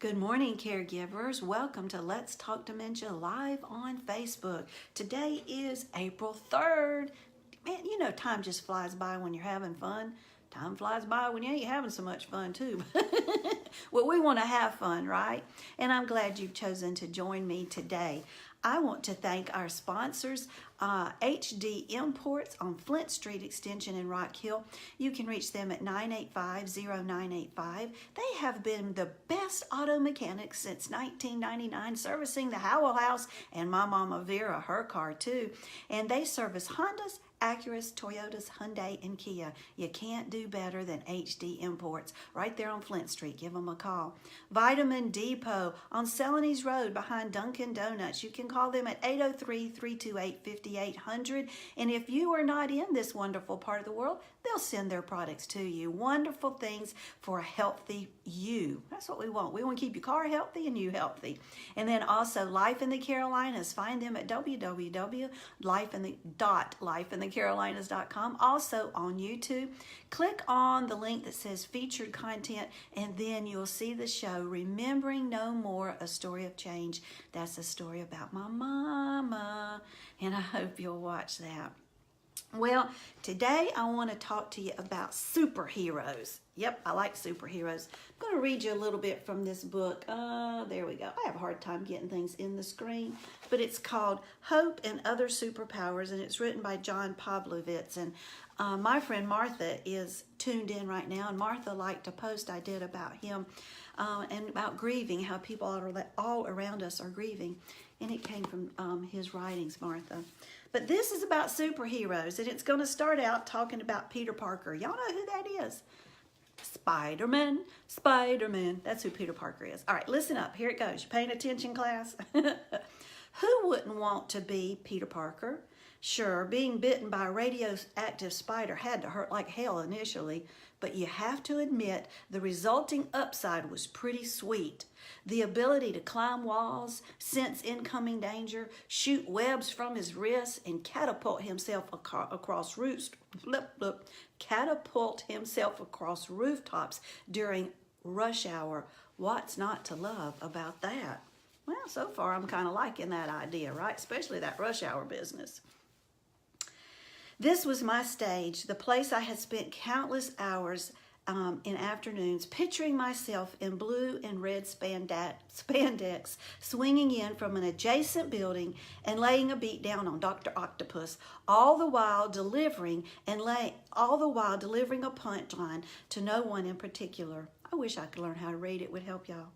Good morning, caregivers. Welcome to Let's Talk Dementia live on Facebook. Today is April 3rd. Man, you know, time just flies by when you're having fun. Time flies by when you ain't having so much fun, too. Well, we want to have fun, right? And I'm glad you've chosen to join me today. I want to thank our sponsors, HD Imports on Flint Street Extension in Rock Hill. You can reach them at 985-0985. They have been the best auto mechanics since 1999, servicing the Howell House and my mama Vera, her car too. And they service Hondas, Acuras, Toyotas, Hyundai, and Kia. You can't do better than HD Imports right there on Flint Street. Give them a call. Vitamin Depot on Celanese Road behind Dunkin' Donuts. You can call them at 803-328-5800. And if you are not in this wonderful part of the world, they'll send their products to you. Wonderful things for a healthy you. That's what we want. We want to keep your car healthy and you healthy. And then also Life in the Carolinas. Find them at www.lifeinthecarolinas.com. Also on YouTube. Click on the link that says featured content, and then you'll see the show Remembering No More, A Story of Change. That's a story about my mama, and I hope you'll watch that. Well, today I want to talk to you about superheroes. Yep, I like superheroes. I'm going to read you a little bit from this book. There we go. I have a hard time getting things in the screen, but it's called Hope and Other Superpowers, and it's written by John Pavlovitz. And my friend Martha is tuned in right now, and Martha liked a post I did about him and about grieving, how people all around us are grieving, and it came from his writings, Martha. But this is about superheroes, and it's going to start out talking about Peter Parker. Y'all know who that is? Spider-Man, Spider-Man. That's who Peter Parker is. All right, listen up. Here it goes. You paying attention, class? Who wouldn't want to be Peter Parker? Sure, being bitten by a radioactive spider had to hurt like hell initially, but you have to admit the resulting upside was pretty sweet. The ability to climb walls, sense incoming danger, shoot webs from his wrists, and catapult himself across rooftops during rush hour. What's not to love about that? Well, so far I'm kind of liking that idea, right? Especially that rush hour business. This was my stage, the place I had spent countless hours in afternoons picturing myself in blue and red spandex, swinging in from an adjacent building and laying a beat down on Dr. Octopus, all the while delivering a punchline to no one in particular. I wish I could learn how to read. It would help y'all.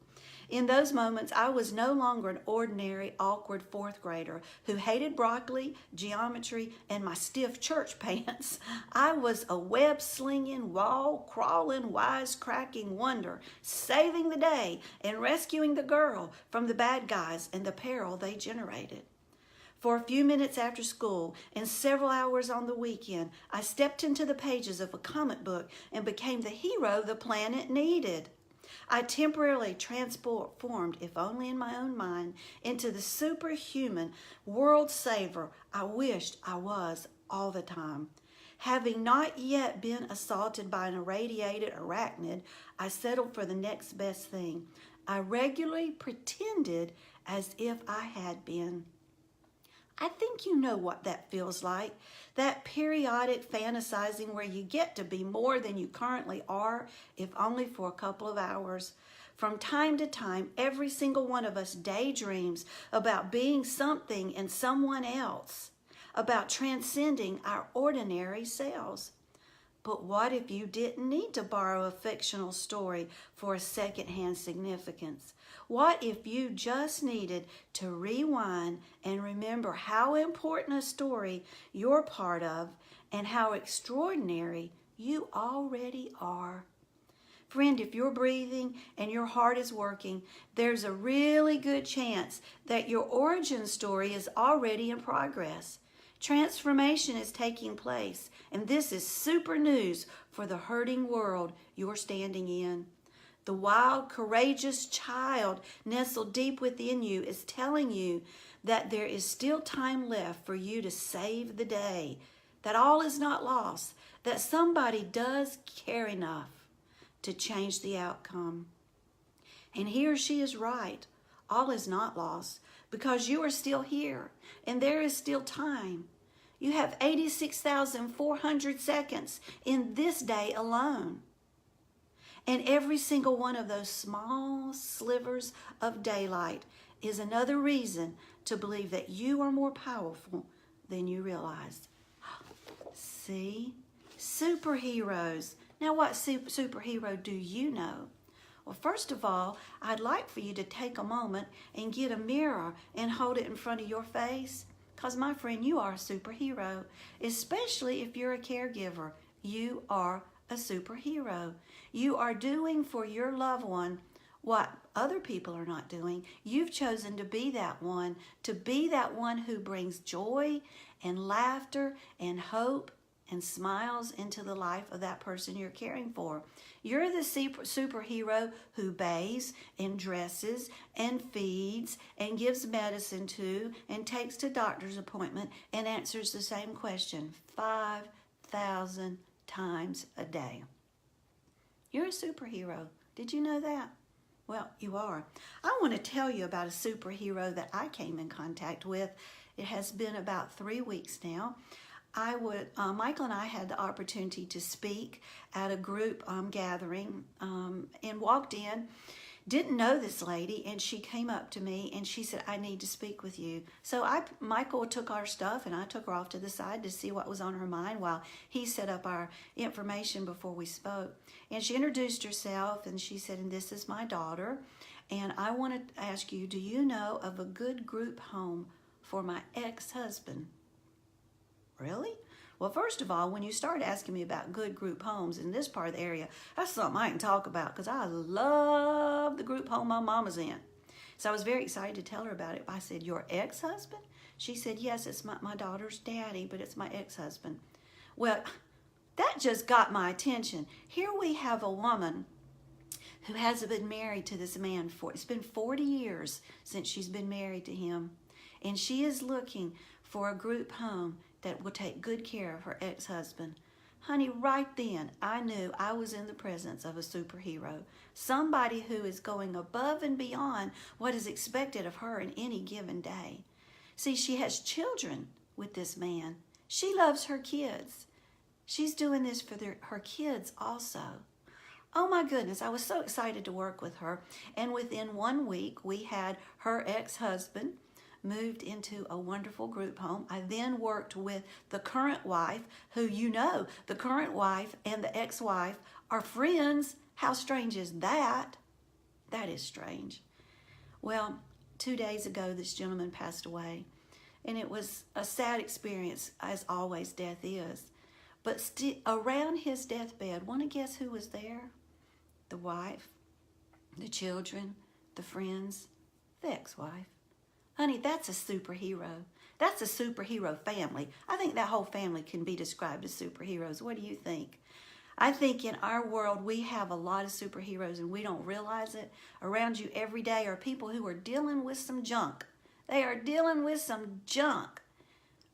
In those moments, I was no longer an ordinary, awkward fourth grader who hated broccoli, geometry, and my stiff church pants. I was a web-slinging, wall-crawling, wise-cracking wonder, saving the day and rescuing the girl from the bad guys and the peril they generated. For a few minutes after school and several hours on the weekend, I stepped into the pages of a comic book and became the hero the planet needed. I temporarily transformed, if only in my own mind, into the superhuman world saver I wished I was all the time. Having not yet been assaulted by an irradiated arachnid, I settled for the next best thing. I regularly pretended as if I had been. I think you know what that feels like, that periodic fantasizing where you get to be more than you currently are, if only for a couple of hours. From time to time, every single one of us daydreams about being something and someone else, about transcending our ordinary selves. But what if you didn't need to borrow a fictional story for a secondhand significance? What if you just needed to rewind and remember how important a story you're part of and how extraordinary you already are? Friend, if you're breathing and your heart is working, there's a really good chance that your origin story is already in progress. Transformation is taking place, and this is super news for the hurting world you're standing in. The wild, courageous child nestled deep within you is telling you that there is still time left for you to save the day, that all is not lost, that somebody does care enough to change the outcome. And he or she is right. All is not lost because you are still here and there is still time. You have 86,400 seconds in this day alone. And every single one of those small slivers of daylight is another reason to believe that you are more powerful than you realized. See? Superheroes. Now, what superhero do you know? Well, first of all, I'd like for you to take a moment and get a mirror and hold it in front of your face. Because, my friend, you are a superhero. Especially if you're a caregiver. You are a superhero. You are doing for your loved one what other people are not doing. You've chosen to be that one who brings joy and laughter and hope and smiles into the life of that person you're caring for. You're the superhero who bathes and dresses and feeds and gives medicine to and takes to doctor's appointment and answers the same question 5,000 times a day. You're a superhero. Did you know that? Well, you are. I want to tell you about a superhero that I came in contact with. It has been about 3 weeks now. Michael and I had the opportunity to speak at a group gathering and walked in. Didn't know this lady, and she came up to me and she said, I need to speak with you. So Michael took our stuff and I took her off to the side to see what was on her mind while he set up our information before we spoke. And she introduced herself and she said, and this is my daughter. And I want to ask you, do you know of a good group home for my ex-husband? Really? Well, first of all, when you start asking me about good group homes in this part of the area, that's something I can talk about because I love the group home my mama's in. So I was very excited to tell her about it. I said, your ex-husband? She said, yes, it's my daughter's daddy, but it's my ex-husband. Well, that just got my attention. Here we have a woman who hasn't been married to this man it's been 40 years since she's been married to him. And she is looking for a group home that will take good care of her ex-husband. Honey, right then, I knew I was in the presence of a superhero. Somebody who is going above and beyond what is expected of her in any given day. See, she has children with this man. She loves her kids. She's doing this for her kids also. Oh my goodness, I was so excited to work with her. And within 1 week, we had her ex-husband moved into a wonderful group home. I then worked with the current wife, who the current wife and the ex-wife are friends. How strange is that? That is strange. Well, 2 days ago, this gentleman passed away, and it was a sad experience, as always death is. But around his deathbed, want to guess who was there? The wife, the children, the friends, the ex-wife. Honey, that's a superhero. That's a superhero family. I think that whole family can be described as superheroes. What do you think? I think in our world, we have a lot of superheroes and we don't realize it. Around you every day are people who are dealing with some junk. They are dealing with some junk,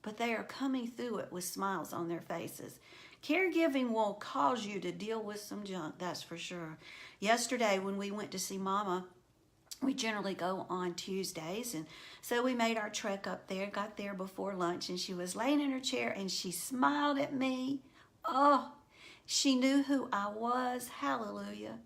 but they are coming through it with smiles on their faces. Caregiving will cause you to deal with some junk, that's for sure. Yesterday, when we went to see Mama, we generally go on Tuesdays, and so we made our trek up there, got there before lunch, and she was laying in her chair, and she smiled at me. Oh, she knew who I was, hallelujah.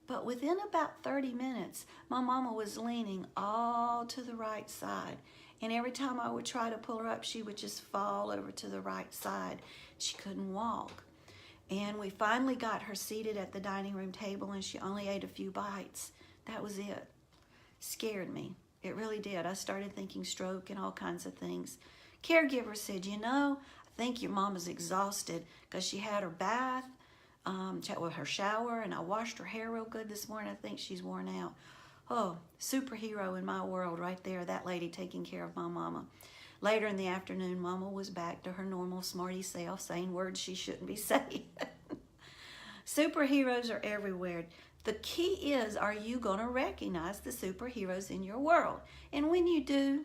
But within about 30 minutes, my mama was leaning all to the right side, and every time I would try to pull her up, she would just fall over to the right side. She couldn't walk. And we finally got her seated at the dining room table, and she only ate a few bites. That was it. Scared me. It really did. I started thinking stroke and all kinds of things. Caregiver said, I think your mama's exhausted because she had her bath, her shower, and I washed her hair real good this morning. I think she's worn out. Oh, superhero in my world right there, that lady taking care of my mama. Later in the afternoon, Mama was back to her normal smarty self, saying words she shouldn't be saying. Superheroes are everywhere. The key is, are you going to recognize the superheroes in your world? And when you do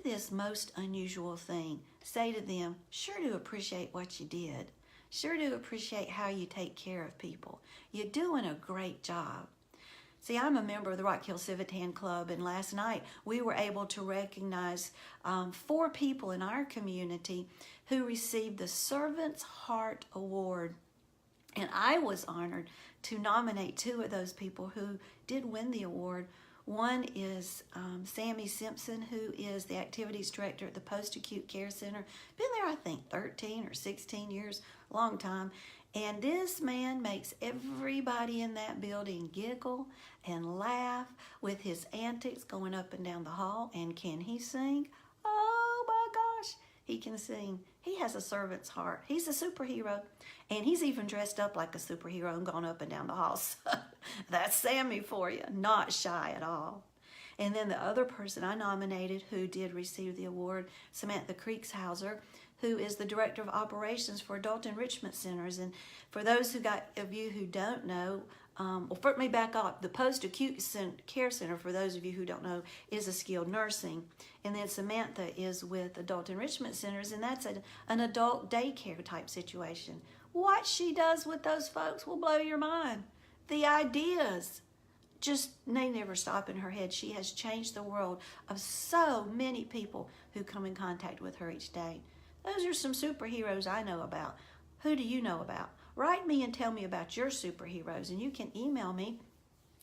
this most unusual thing. Say to them, sure do appreciate what you did. Sure do appreciate how you take care of people. You're doing a great job. See, I'm a member of the Rock Hill Civitan Club, and last night we were able to recognize 4 people in our community who received the Servant's Heart Award. And I was honored to nominate 2 of those people who did win the award. One is Sammy Simpson, who is the activities director at the Post-Acute Care Center. Been there, I think, 13 or 16 years, long time. And this man makes everybody in that building giggle and laugh with his antics going up and down the hall. And can he sing? Oh my gosh, he can sing. He has a servant's heart. He's a superhero. And he's even dressed up like a superhero and gone up and down the hall. So that's Sammy for you, not shy at all. And then the other person I nominated who did receive the award, Samantha Creekshauser, who is the Director of Operations for Adult Enrichment Centers. And for those of you who don't know, let me back up. The Post-Acute Care Center, for those of you who don't know, is a skilled nursing. And then Samantha is with Adult Enrichment Centers, and that's an adult daycare type situation. What she does with those folks will blow your mind. The ideas, they never stop in her head. She has changed the world of so many people who come in contact with her each day. Those are some superheroes I know about. Who do you know about? Write me and tell me about your superheroes, and you can email me.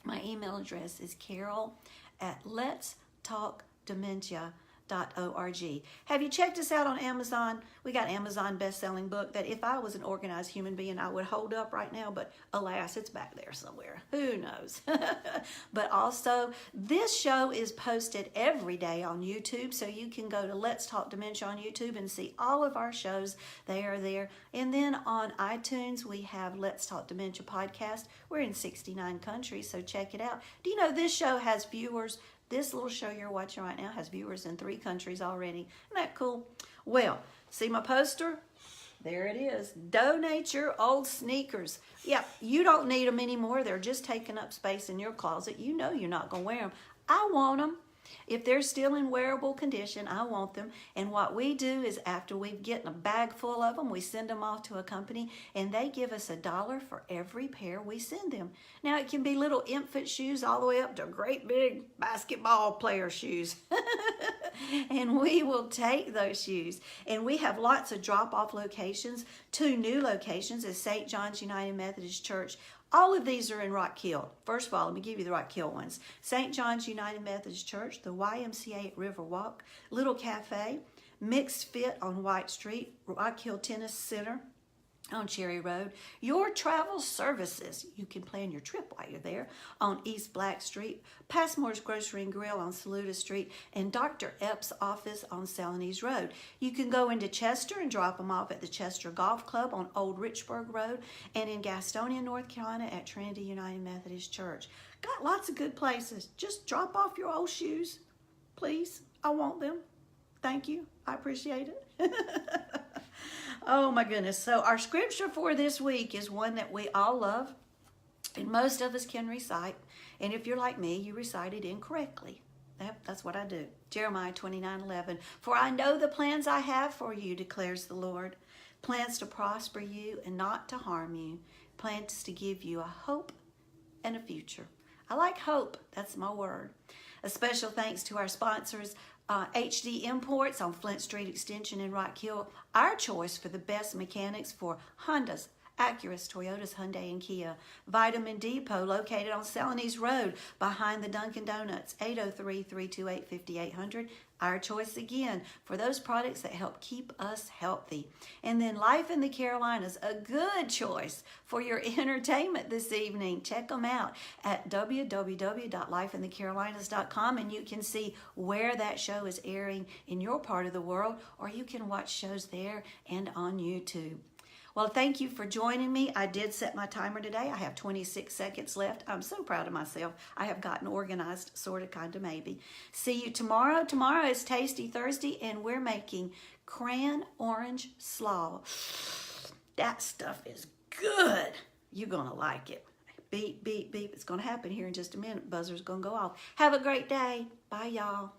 My email address is carol@letstalkdementia.org. Have you checked us out on Amazon? We got Amazon best-selling book that if I was an organized human being, I would hold up right now, but alas, it's back there somewhere. Who knows? But also, this show is posted every day on YouTube, so you can go to Let's Talk Dementia on YouTube and see all of our shows. They are there. And then on iTunes, we have Let's Talk Dementia podcast. We're in 69 countries, so check it out. Do you know this show has viewers? This little show you're watching right now has viewers in 3 countries already. Isn't that cool? Well, see my poster? There it is. Donate your old sneakers. Yeah, you don't need them anymore. They're just taking up space in your closet. You know you're not going to wear them. I want them. If they're still in wearable condition, I want them. And what we do is after we've gotten a bag full of them, we send them off to a company and they give us $1 for every pair we send them. Now it can be little infant shoes all the way up to great big basketball player shoes. And we will take those shoes. And we have lots of drop-off locations. 2 new locations is St. John's United Methodist Church. All of these are in Rock Hill. First of all, let me give you the Rock Hill ones. St. John's United Methodist Church, the YMCA at Riverwalk, Little Cafe, Mixed Fit on White Street, Rock Hill Tennis Center on Cherry Road. Your Travel Services, you can plan your trip while you're there, on East Black Street, Passmore's Grocery and Grill on Saluda Street, and Dr. Epps' office on Salanese Road. You can go into Chester and drop them off at the Chester Golf Club on Old Richburg Road, and in Gastonia, North Carolina at Trinity United Methodist Church. Got lots of good places. Just drop off your old shoes, please. I want them. Thank you. I appreciate it. Oh my goodness. So our scripture for this week is one that we all love and most of us can recite. And if you're like me, you recite it incorrectly. That's what I do. Jeremiah 29:11. For I know the plans I have for you, declares the Lord. Plans to prosper you and not to harm you. Plans to give you a hope and a future. I like hope. That's my word. A special thanks to our sponsors, HD Imports on Flint Street Extension in Rock Hill, our choice for the best mechanics for Hondas, Acuras, Toyotas, Hyundai, and Kia. Vitamin Depot, located on Salanese Road behind the Dunkin' Donuts, 803-328-5800. Our choice again for those products that help keep us healthy. And then Life in the Carolinas, a good choice for your entertainment this evening. Check them out at www.lifeinthecarolinas.com, and you can see where that show is airing in your part of the world, or you can watch shows there and on YouTube. Well, thank you for joining me. I did set my timer today. I have 26 seconds left. I'm so proud of myself. I have gotten organized, sort of, kind of, maybe. See you tomorrow. Tomorrow is Tasty Thursday, and we're making cran orange slaw. That stuff is good. You're going to like it. Beep, beep, beep. It's going to happen here in just a minute. Buzzer's going to go off. Have a great day. Bye, y'all.